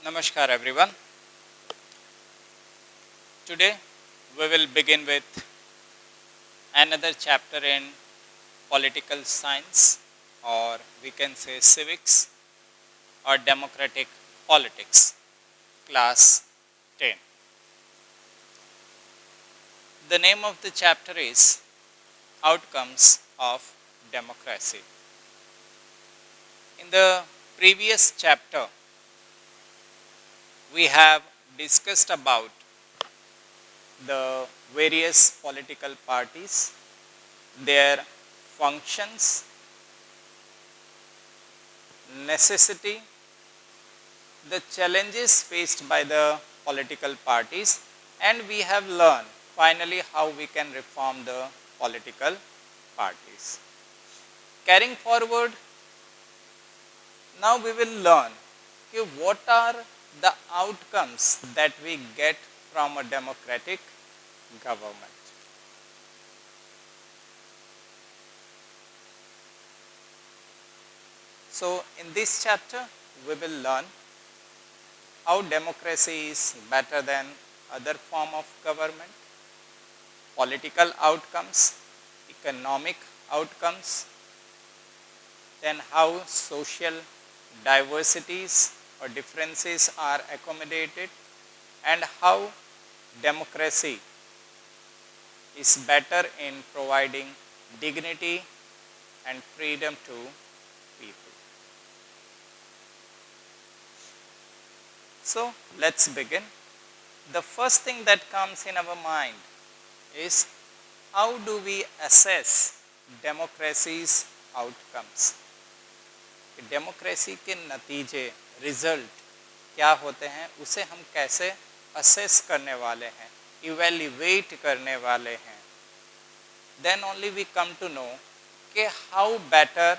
Namaskar everyone. Today we will begin with another chapter in political science, or we can say civics or democratic politics, class 10. The name of the chapter is Outcomes of Democracy. In the previous chapter we have discussed about the various political parties, their functions, necessity, the challenges faced by the political parties, and we have learned finally how we can reform the political parties. Carrying forward, now we will learn what are the outcomes that we get from a democratic government. So, in this chapter, we will learn how democracy is better than other form of government, political outcomes, economic outcomes, then how social diversities or differences are accommodated, and how democracy is better in providing dignity and freedom to people. So, let us begin. The first thing that comes in our mind is how do we assess democracy's outcomes? Democracy के नतीजे, result क्या होते हैं, उसे हम कैसे assess करने वाले हैं, इवेल्युएट करने वाले हैं. Then only we come to know कि हाउ बेटर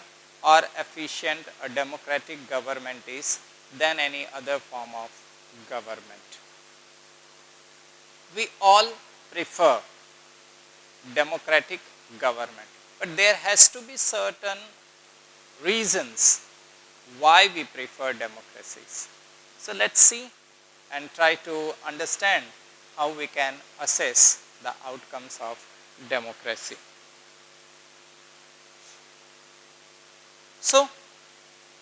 और efficient a democratic government is then any other form of government. We all prefer democratic government, but there has to be certain reasons why we prefer democracies. So, let us see and try to understand how we can assess the outcomes of democracy. So,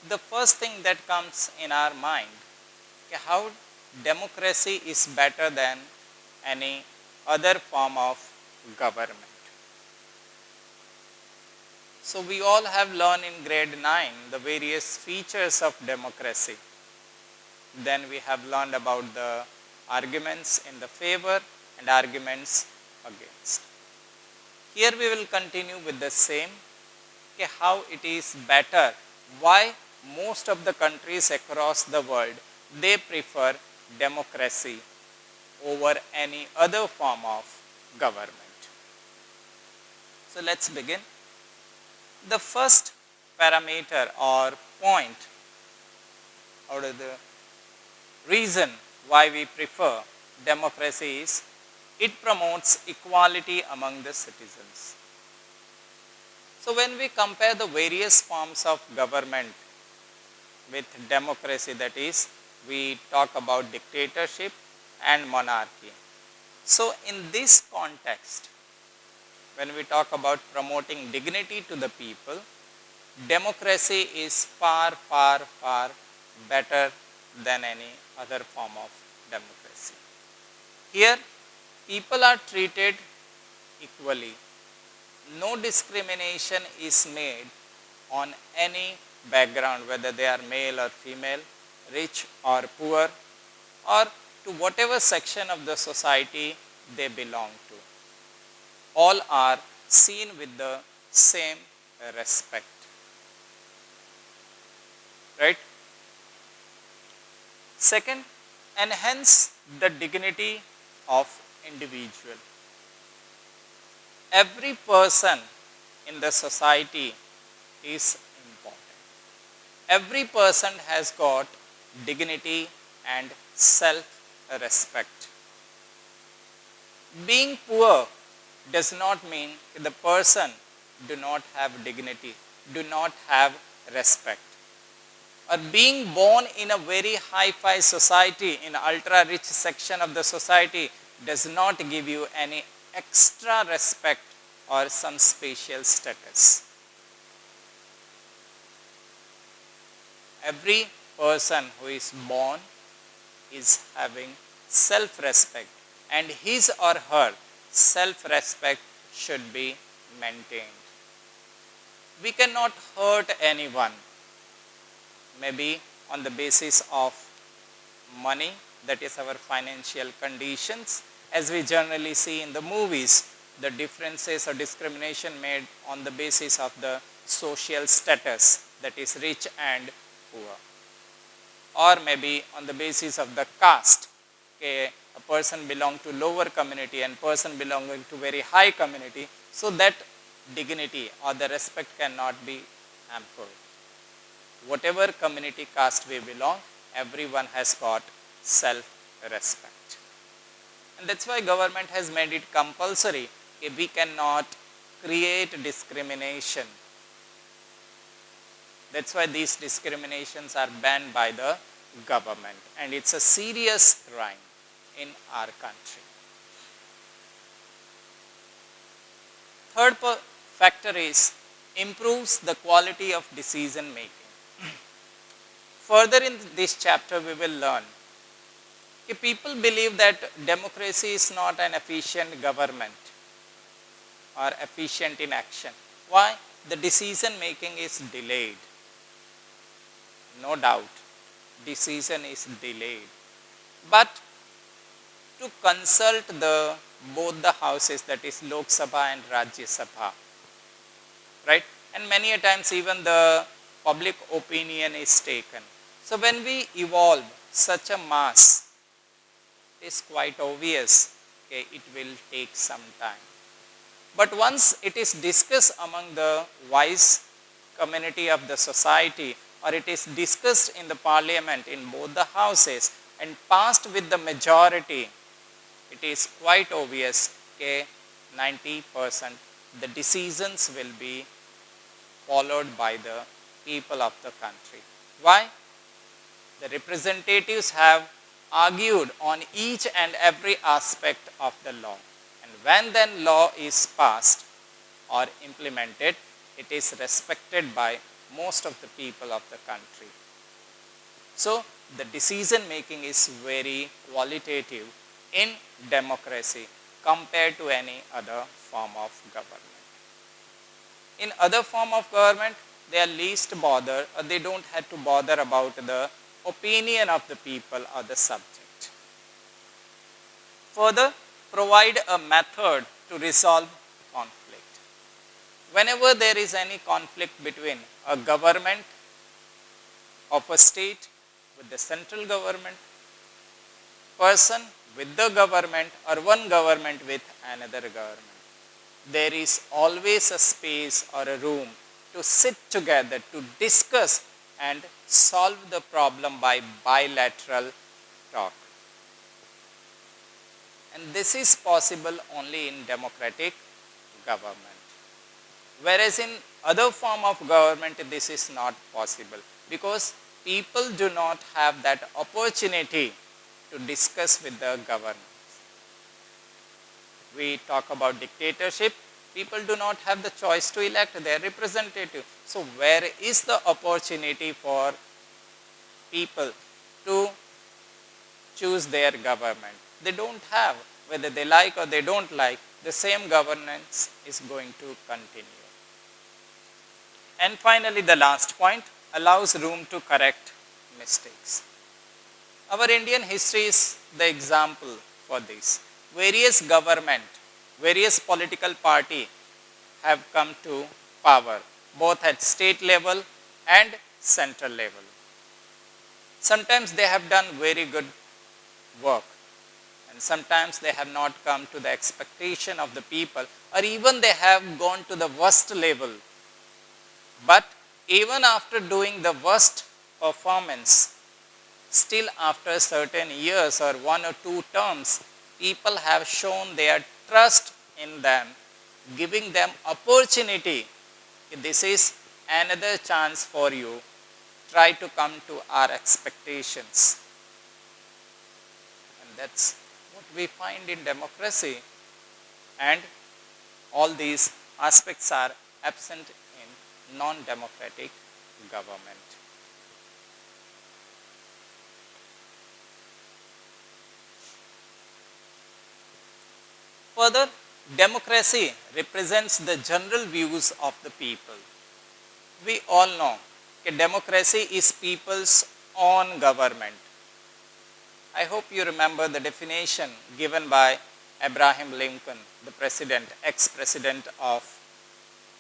the first thing that comes in our mind, how democracy is better than any other form of government. So, we all have learned in grade 9 the various features of democracy. Then we have learned about the arguments in the favor and arguments against. Here we will continue with the same, how it is better, why most of the countries across the world they prefer democracy over any other form of government. So, let us begin. The first parameter or point, or the reason why we prefer democracy is it promotes equality among the citizens. So, when we compare the various forms of government with democracy, that is, we talk about dictatorship and monarchy. So, in this context, when we talk about promoting dignity to the people, democracy is far, far, far better than any other form of democracy. Here, people are treated equally. No discrimination is made on any background, whether they are male or female, rich or poor, or to whatever section of the society they belong to. All are seen with the same respect. Right? Second, enhance the dignity of individual. Every person in the society is important. Every person has got dignity and self-respect. Being poor does not mean the person do not have dignity, do not have respect. or being born in a very high-fi society, in ultra-rich section of the society, does not give you any extra respect or some special status. Every person who is born is having self-respect, and his or her self-respect should be maintained. We cannot hurt anyone, maybe on the basis of money, that is our financial conditions, as we generally see in the movies, the differences or discrimination made on the basis of the social status, that is rich and poor, or maybe on the basis of the caste. Okay, a person belong to lower community and person belonging to very high community, so that dignity or the respect cannot be hampered. Whatever community caste we belong, everyone has got self-respect. And that's why government has made it compulsory. We cannot create discrimination. That's why these discriminations are banned by the government, and it's a serious crime in our country. Third factor is improves the quality of decision making. Further in this chapter we will learn that people believe that democracy is not an efficient government or efficient in action. Why? The decision making is delayed. No doubt, decision is delayed. But to consult both the houses, that is Lok Sabha and Rajya Sabha, right? And many a times even the public opinion is taken. So when we evolve such a mass, it is quite obvious, okay, it will take some time. But once it is discussed among the wise community of the society, or it is discussed in the parliament in both the houses and passed with the majority, it is quite obvious, okay, 90% the decisions will be followed by the people of the country. Why? The representatives have argued on each and every aspect of the law, and when then law is passed or implemented, it is respected by most of the people of the country. So the decision making is very qualitative in democracy compared to any other form of government. In other form of government, they are least bothered, or they don't have to bother about the opinion of the people or the subject. Further, provide a method to resolve conflict. Whenever there is any conflict between a government of a state with the central government, person with the government, or one government with another government, there is always a space or a room to sit together to discuss and solve the problem by bilateral talk. And this is possible only in democratic government. Whereas in other form of government, this is not possible, because people do not have that opportunity to discuss with the government. We talk about dictatorship, people do not have the choice to elect their representative. So where is the opportunity for people to choose their government? They don't have. Whether they like or they don't like, the same governance is going to continue. And finally, the last point, allows room to correct mistakes. Our Indian history is the example for this. Various government, various political party have come to power, both at state level and central level. Sometimes they have done very good work, and sometimes they have not come to the expectation of the people, or even they have gone to the worst level. But even after doing the worst performance, still after certain years or 1 or 2 terms, people have shown their trust in them, giving them opportunity. This is another chance for you try to come to our expectations. And that's what we find in democracy, and all these aspects are absent in non-democratic government. Further, democracy represents the general views of the people. We all know that democracy is people's own government. I hope you remember the definition given by Abraham Lincoln, the president, ex-president of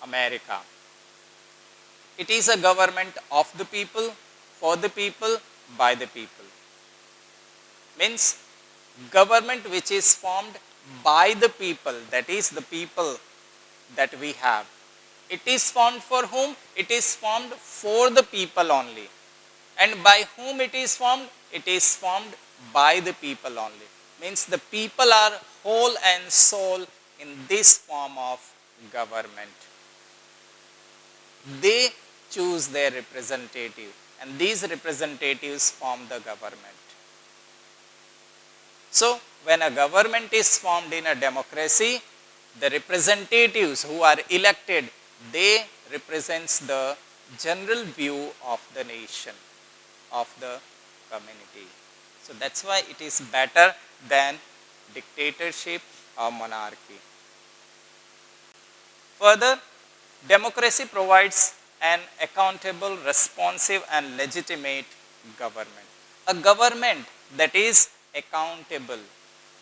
America. It is a government of the people, for the people, by the people. Means government which is formed by the people, that is the people that we have. It is formed for whom? It is formed for the people only. And by whom it is formed? It is formed by the people only. Means the people are whole and soul in this form of government. They choose their representative, and these representatives form the government. So, when a government is formed in a democracy, the representatives who are elected, they represents the general view of the nation, of the community. So, that is why it is better than dictatorship or monarchy. Further, democracy provides an accountable, responsive and legitimate government. A government that is accountable,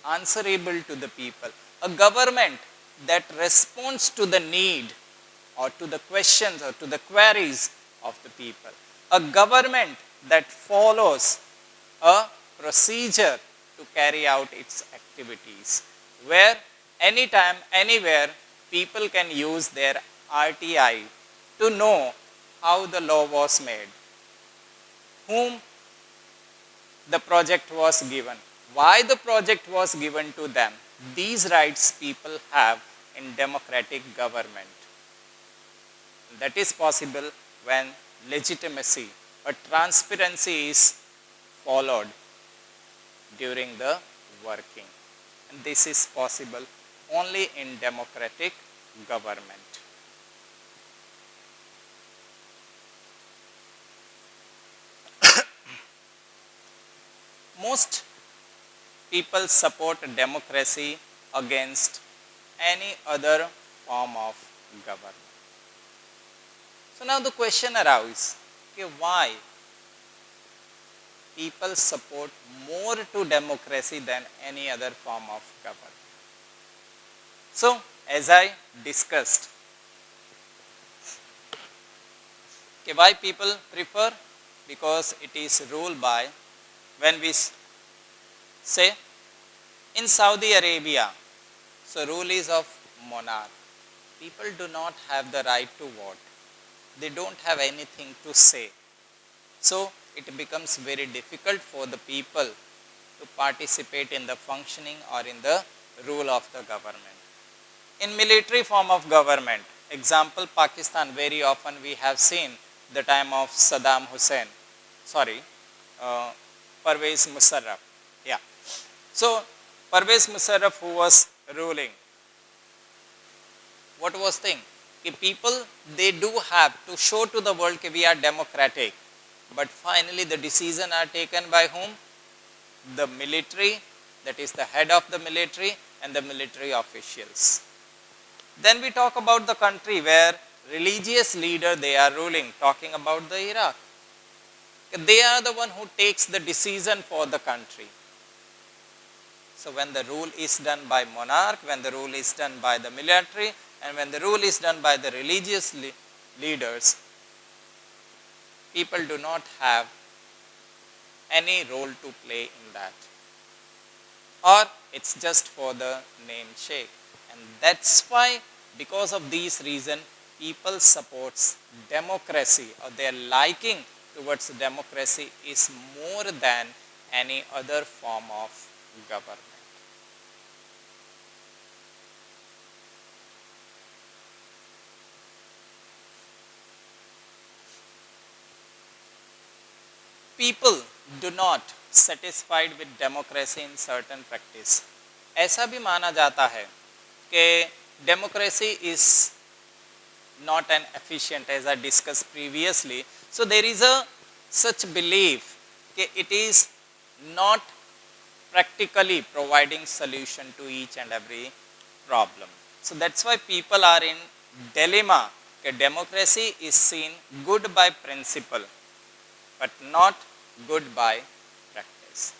answerable to the people. A government that responds to the need or to the questions or to the queries of the people. A government that follows a procedure to carry out its activities, where anytime, anywhere, people can use their RTI to know how the law was made, whom the project was given, why the project was given to them. These rights people have in democratic government. That is possible when legitimacy or transparency is followed during the working. And this is possible only in democratic government. Most people support democracy against any other form of government. So now the question arises, okay, why people support more to democracy than any other form of government? So as I discussed, okay, why people prefer? Because it is ruled by, when we say in Saudi Arabia, so rule is of monarch. People do not have the right to vote. They don't have anything to say. So it becomes very difficult for the people to participate in the functioning or in the rule of the government. In military form of government, example Pakistan, very often we have seen the time of Saddam Hussein, Pervez Musharraf. Yeah. So Pervez Musharraf, who was ruling, what was thing? People, they do have to show to the world that we are democratic, but finally the decision are taken by whom? The military, that is the head of the military and the military officials. Then we talk about the country where religious leader they are ruling, talking about the Iraq. They are the one who takes the decision for the country. So when the rule is done by monarch, when the rule is done by the military, and when the rule is done by the religious leaders, people do not have any role to play in that. Or it's just for the name sake. And that's why, because of these reasons, people supports democracy, or their liking towards democracy is more than any other form of government. people do not satisfied with democracy in certain practice. ऐसा भी माना जाता है कि democracy is not an efficient, as I discussed previously. So there is a such belief that it is not practically providing solution to each and every problem. So that's why people are in dilemma that democracy is seen good by principle but not good by practice.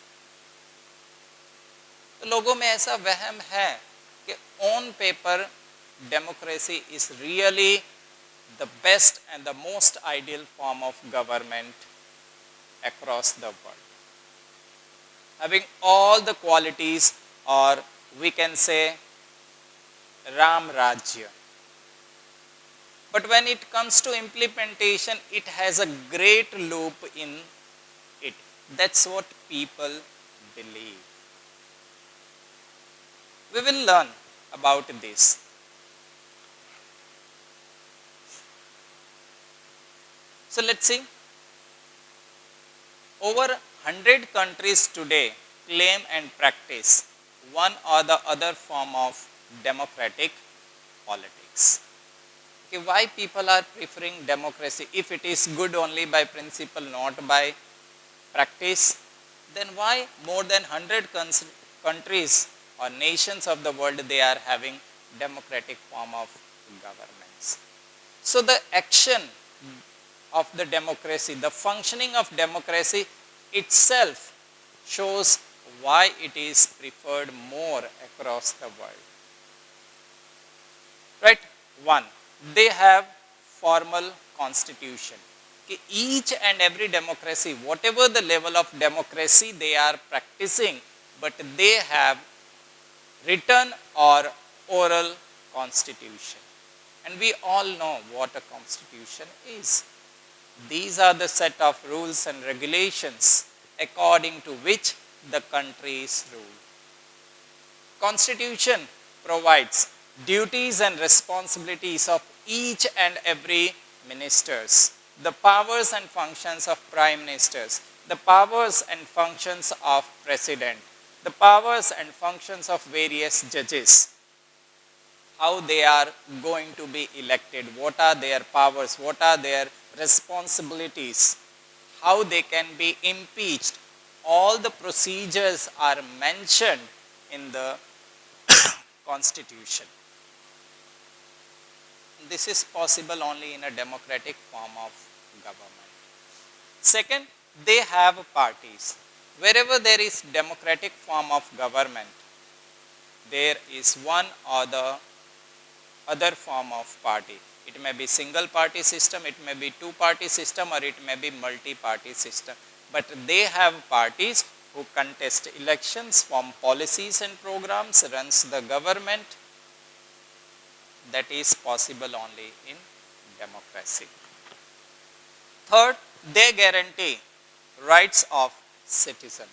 तो लोगों में ऐसा वहम है कि on paper democracy is really the best and the most ideal form of government across the world, having all the qualities, or we can say Ram Rajya. But when it comes to implementation, it has a great loop in it. That's what people believe. We will learn about this. So let's see. Over 100 countries today claim and practice one or the other form of democratic politics. Okay, why people are preferring democracy? If it is good only by principle, not by practice, then why more than 100 countries or nations of the world, they are having democratic form of governments? So the action of the democracy, the functioning of democracy itself shows why it is preferred more across the world. Right? One, they have formal constitution. Each and every democracy, whatever the level of democracy they are practicing, but they have written or oral constitution. And we all know what a constitution is. These are the set of rules and regulations according to which the country is ruled. Constitution provides duties and responsibilities of each and every ministers, the powers and functions of prime ministers, the powers and functions of president, the powers and functions of various judges, how they are going to be elected, what are their powers, what are their responsibilities, how they can be impeached. All the procedures are mentioned in the constitution. This is possible only in a democratic form of government. Second, they have parties. Wherever there is democratic form of government, there is one or the other form of party. It may be single party system, it may be two party system, or it may be multi party system. But they have parties who contest elections, form policies and programs, runs the government. That is possible only in democracy. Third, they guarantee rights of citizen.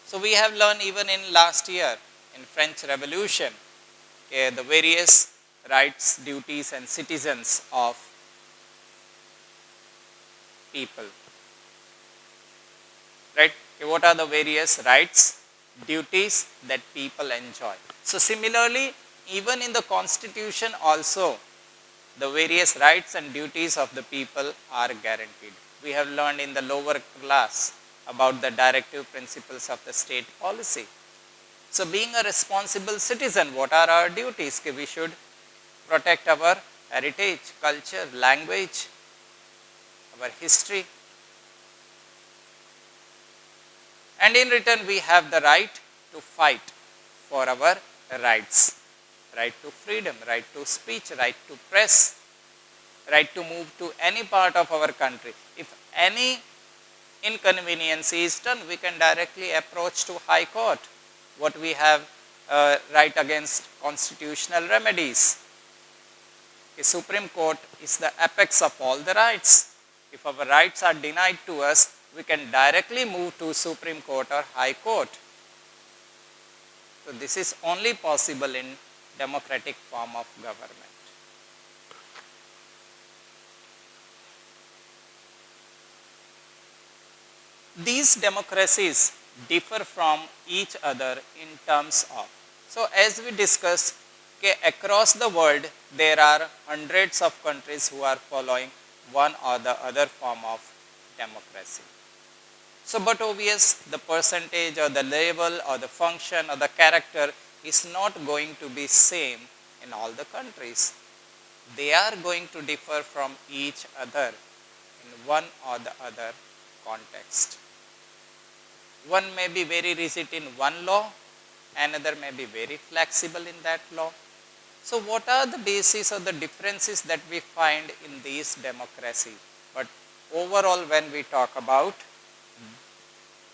So we have learned even in last year in French Revolution, the various rights, duties and citizens of people. Right? What are the various rights, duties that people enjoy? So similarly, even in the constitution also, the various rights and duties of the people are guaranteed. We have learned in the lower class about the directive principles of the state policy. So being a responsible citizen, what are our duties? We should protect our heritage, culture, language, our history. And in return, we have the right to fight for our rights. Right to freedom, right to speech, right to press, right to move to any part of our country. If any inconvenience is done, we can directly approach to High Court. What we have right against constitutional remedies. The Supreme Court is the apex of all the rights. If our rights are denied to us, we can directly move to Supreme Court or High Court. So this is only possible in democratic form of government. These democracies differ from each other in terms of. So, as we discussed, okay, across the world there are hundreds of countries who are following one or the other form of democracy. So, but obvious the percentage or the level or the function or the character is not going to be same in all the countries. They are going to differ from each other in one or the other context. One may be very rigid in one law, another may be very flexible in that law. So, what are the basis or the differences that we find in these democracy? But overall, when we talk about,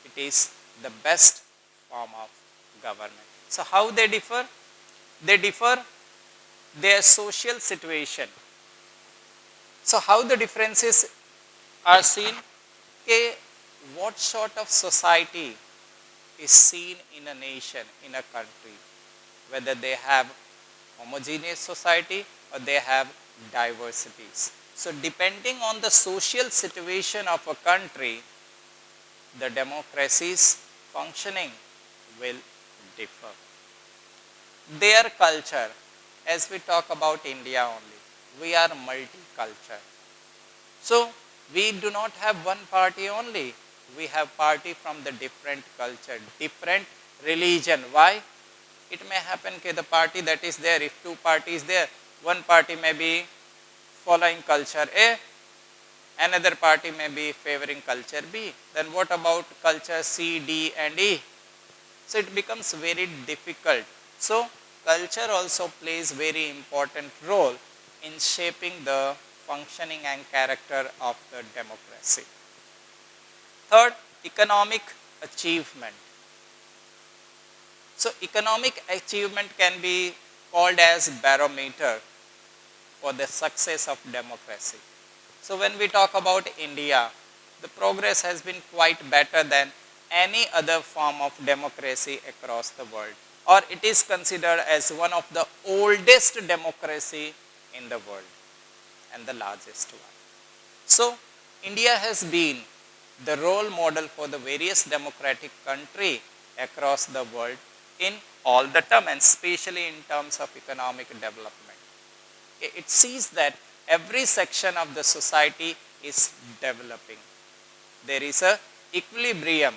it is the best form of government. So, how they differ? They differ their social situation. So, how the differences are seen? Okay, what sort of society is seen in a nation, in a country, whether they have homogeneous society or they have diversities. So, depending on the social situation of a country, the democracy's functioning will differ. Their culture, as we talk about India only, we are multicultural. So, we do not have one party only, we have party from the different culture, different religion. Why? It may happen that the party that is there, if two parties there, one party may be following culture A, another party may be favoring culture B. Then what about culture C, D and E? So, it becomes very difficult. So, culture also plays very important role in shaping the functioning and character of the democracy. Third, economic achievement. So, economic achievement can be called as barometer for the success of democracy. So, when we talk about India, the progress has been quite better than any other form of democracy across the world, or it is considered as one of the oldest democracy in the world and the largest one. So, India has been the role model for the various democratic country across the world in all the terms, and especially in terms of economic development. It sees that every section of the society is developing. There is a equilibrium,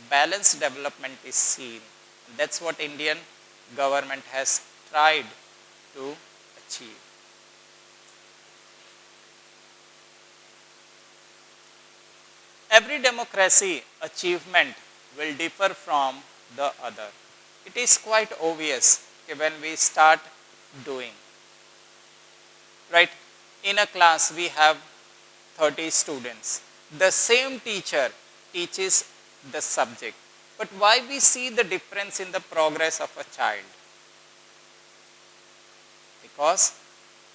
balanced development is seen. That's what Indian government has tried to achieve. Every democracy achievement will differ from the other. It is quite obvious when we start doing. Right? In a class we have 30 students. The same teacher teaches the subject. But why we see the difference in the progress of a child? Because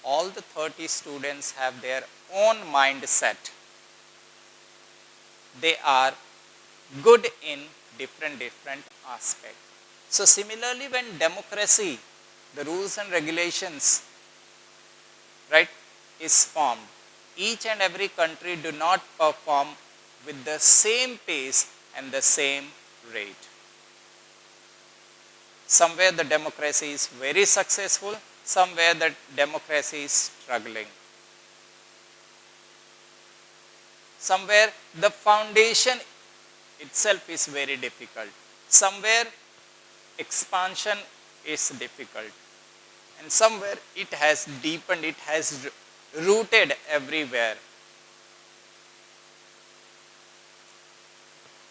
all the 30 students have their own mindset. They are good in different aspects. So, similarly, when democracy, the rules and regulations, right, is formed, each and every country do not perform with the same pace and the same rate. Somewhere the democracy is very successful, somewhere the democracy is struggling. Somewhere the foundation itself is very difficult. Somewhere expansion is difficult. And somewhere it has deepened, it has rooted everywhere.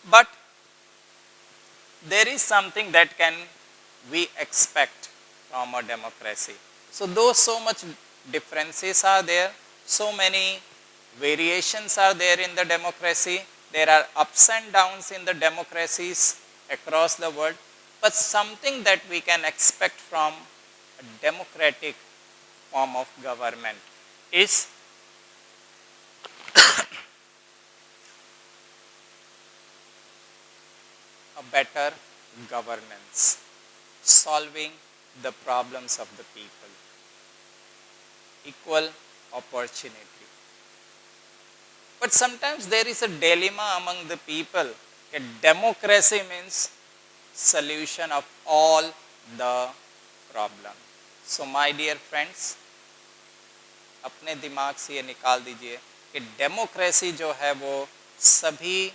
But there is something that can we expect from a democracy. So, though so much differences are there, so many variations are there in the democracy, there are ups and downs in the democracies across the world, but something that we can expect from a democratic form of government is a better governance, solving the problems of the people, equal opportunity. But sometimes there is a dilemma among the people. Democracy means solution of all the problem. So my dear friends, अपने दिमाग से ये निकाल दीजिए कि democracy जो है वो सभी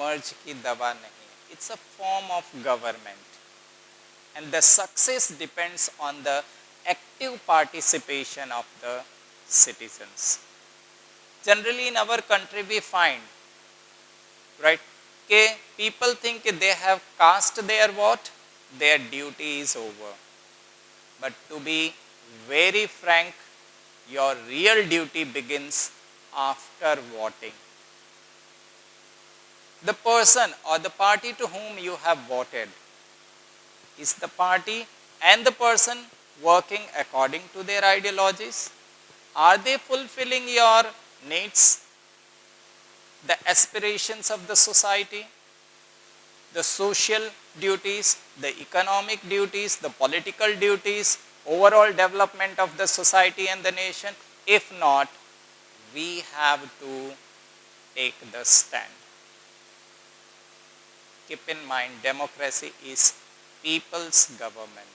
मर्ज की दवा नहीं है. It's a form of government and the success depends on the active participation of the citizens. Generally in our country we find, right, that people think they have cast their vote, their duty is over. But to be very frank, your real duty begins after voting. The person or the party to whom you have voted, is the party and the person working according to their ideologies? Are they fulfilling your needs, the aspirations of the society, the social duties, the economic duties, the political duties, overall development of the society and the nation? If not, we have to take the stand. Keep in mind, democracy is people's government.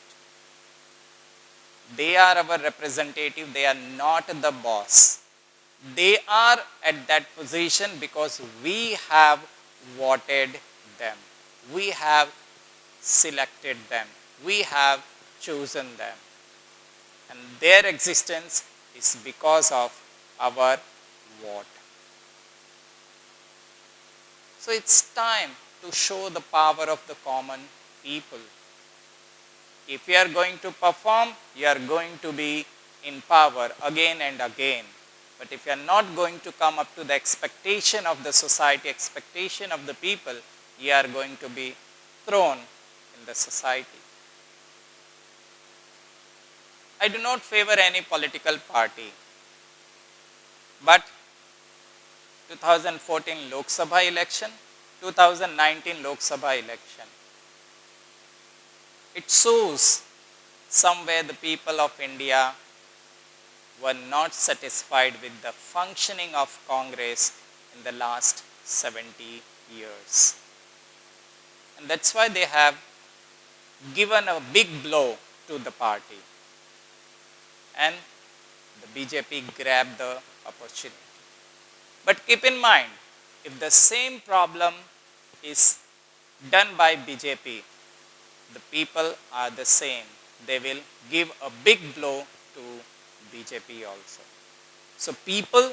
They are our representative, they are not the boss. They are at that position because we have voted them. We have selected them. We have chosen them. And their existence is because of our vote. So it's time to show the power of the common people. If you are going to perform, you are going to be in power again and again. But if you are not going to come up to the expectation of the society, expectation of the people, you are going to be thrown in the society. I do not favor any political party, but 2014 Lok Sabha election, 2019 Lok Sabha election, it shows somewhere the people of India were not satisfied with the functioning of Congress in the last 70 years. And that's why they have given a big blow to the party. And the BJP grabbed the opportunity. But keep in mind, if the same problem is done by BJP, the people are the same. They will give a big blow to BJP also. So people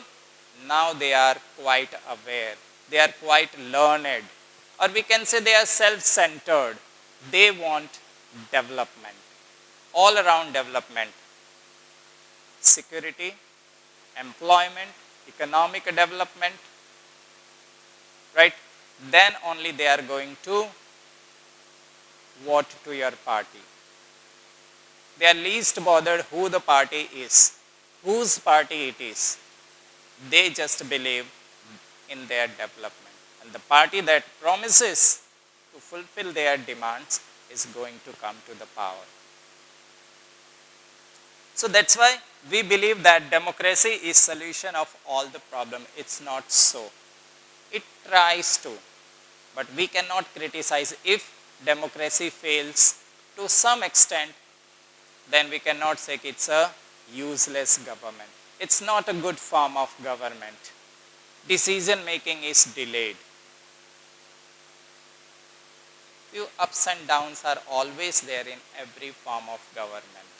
now they are quite aware. They are quite learned. Or we can say they are self-centered. They want development. All around development. Security, employment, economic development. Right? Then only they are going to vote to your party. They are least bothered who the party is, whose party it is. They just believe in their development. And the party that promises to fulfill their demands is going to come to the power. So that's why we believe that democracy is solution of all the problem. It's not so. It tries to, but we cannot criticize. If democracy fails to some extent, then we cannot say it's a useless government. It's not a good form of government. Decision making is delayed. Few ups and downs are always there in every form of government.